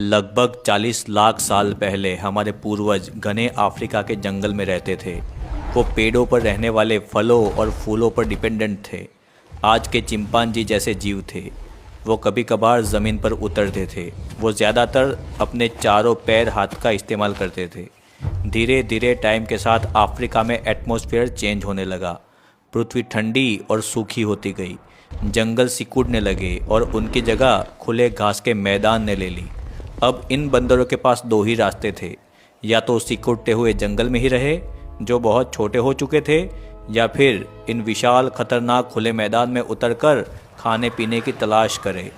लगभग 40 लाख साल पहले हमारे पूर्वज घने अफ्रीका के जंगल में रहते थे। वो पेड़ों पर रहने वाले फलों और फूलों पर डिपेंडेंट थे। आज के चिंपांजी जैसे जीव थे। वो कभी कभार ज़मीन पर उतरते थे। वो ज़्यादातर अपने चारों पैर हाथ का इस्तेमाल करते थे। धीरे धीरे टाइम के साथ अफ्रीका में एटमॉस्फेयर चेंज होने लगा। पृथ्वी ठंडी और सूखी होती गई। जंगल सिकुड़ने लगे और उनकी जगह खुले घास के मैदान ने ले ली। अब इन बंदरों के पास दो ही रास्ते थे, या तो सिकुड़ते हुए जंगल में ही रहे जो बहुत छोटे हो चुके थे, या फिर इन विशाल खतरनाक खुले मैदान में उतरकर खाने पीने की तलाश करें।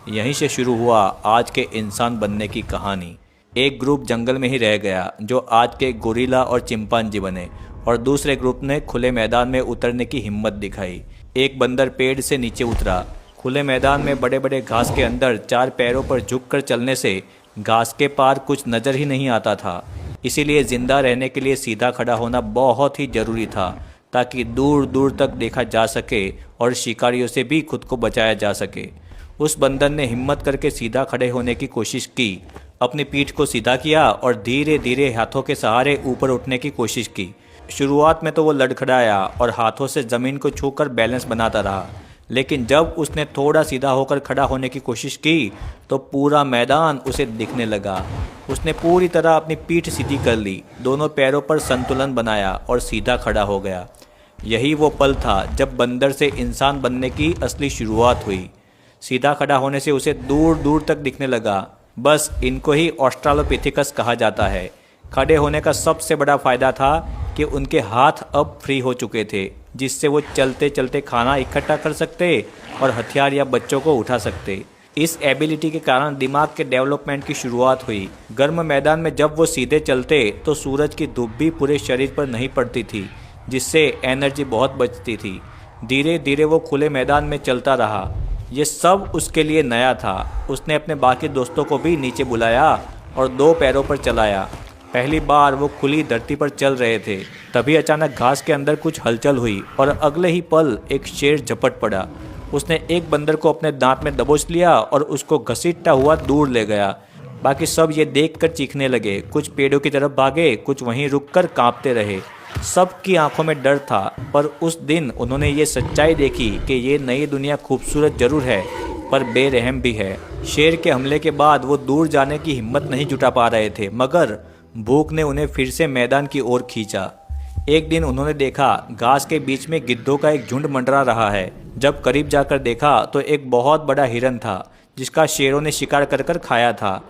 यहीं से शुरू हुआ आज के इंसान बनने की कहानी। एक ग्रुप जंगल में ही रह गया जो आज के गोरिल्ला और चिंपांजी बने, और दूसरे ग्रुप ने खुले मैदान में उतरने की हिम्मत दिखाई। एक बंदर पेड़ से नीचे उतरा। खुले मैदान में बड़े बड़े घास के अंदर चार पैरों पर झुककर चलने से घास के पार कुछ नज़र ही नहीं आता था। इसीलिए ज़िंदा रहने के लिए सीधा खड़ा होना बहुत ही ज़रूरी था, ताकि दूर दूर तक देखा जा सके और शिकारियों से भी खुद को बचाया जा सके। उस बंदर ने हिम्मत करके सीधा खड़े होने की कोशिश की। अपनी पीठ को सीधा किया और धीरे धीरे हाथों के सहारे ऊपर उठने की कोशिश की। शुरुआत में तो वो लड़खड़ाया और हाथों से ज़मीन को छूकर बैलेंस बनाता रहा, लेकिन जब उसने थोड़ा सीधा होकर खड़ा होने की कोशिश की तो पूरा मैदान उसे दिखने लगा। उसने पूरी तरह अपनी पीठ सीधी कर ली, दोनों पैरों पर संतुलन बनाया और सीधा खड़ा हो गया। यही वो पल था जब बंदर से इंसान बनने की असली शुरुआत हुई। सीधा खड़ा होने से उसे दूर दूर तक दिखने लगा। बस इनको ही ऑस्ट्रालोपिथेकस कहा जाता है। खड़े होने का सबसे बड़ा फ़ायदा था कि उनके हाथ अब फ्री हो चुके थे, जिससे वो चलते चलते खाना इकट्ठा कर सकते और हथियार या बच्चों को उठा सकते। इस एबिलिटी के कारण दिमाग के डेवलपमेंट की शुरुआत हुई। गर्म मैदान में जब वो सीधे चलते तो सूरज की धूप भी पूरे शरीर पर नहीं पड़ती थी, जिससे एनर्जी बहुत बचती थी। धीरे धीरे वो खुले मैदान में चलता रहा। ये सब उसके लिए नया था। उसने अपने बाकी दोस्तों को भी नीचे बुलाया और दो पैरों पर चलाया। पहली बार वो खुली धरती पर चल रहे थे, तभी अचानक घास के अंदर कुछ हलचल हुई और अगले ही पल एक शेर झपट पड़ा। उसने एक बंदर को अपने दांत में दबोच लिया और उसको घसीटता हुआ दूर ले गया। बाकी सब ये देखकर चीखने लगे। कुछ पेड़ों की तरफ भागे, कुछ वहीं रुककर कांपते रहे। सबकी आंखों में डर था, पर उस दिन उन्होंने ये सच्चाई देखी कि ये नई दुनिया खूबसूरत जरूर है, पर बेरहम भी है। शेर के हमले के बाद वो दूर जाने की हिम्मत नहीं जुटा पा रहे थे, मगर भूख ने उन्हें फिर से मैदान की ओर खींचा। एक दिन उन्होंने देखा घास के बीच में गिद्धों का एक झुंड मंडरा रहा है। जब करीब जाकर देखा तो एक बहुत बड़ा हिरन था, जिसका शेरों ने शिकार कर कर खाया था।